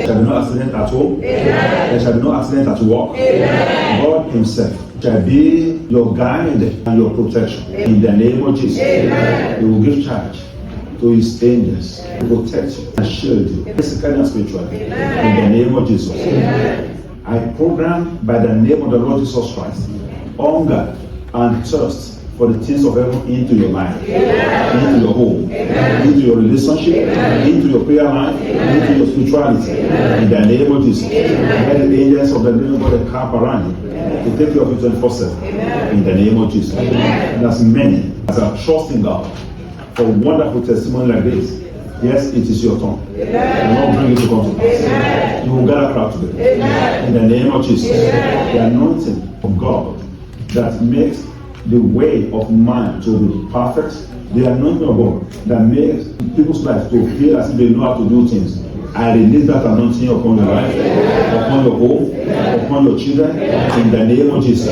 There shall be no accident at home. There shall be no accident at work. God himself shall be your guide and your protection. In the name of Jesus, he will give charge to his angels to protect you and shield you, physically and spiritually. In the name of Jesus. I program by the name of the Lord Jesus Christ hunger and thirst for the things of heaven into your life, into your home, into your relationship, into your prayer life, into your spirituality. In the name of Jesus. Let the angels of the living God camp around you to take care of you 24/7. In the name of Jesus. And as many as are trusting God for wonderful testimony like this, yes, it is your turn. The Lord bring it to come to pass. You will gather crowd together. In the name of Jesus. The anointing of God that makes the way of man to be perfect, the anointing of God that makes people's lives to feel as if they know how to do things. I release that anointing upon your life, upon your home, upon your children, in the name of Jesus.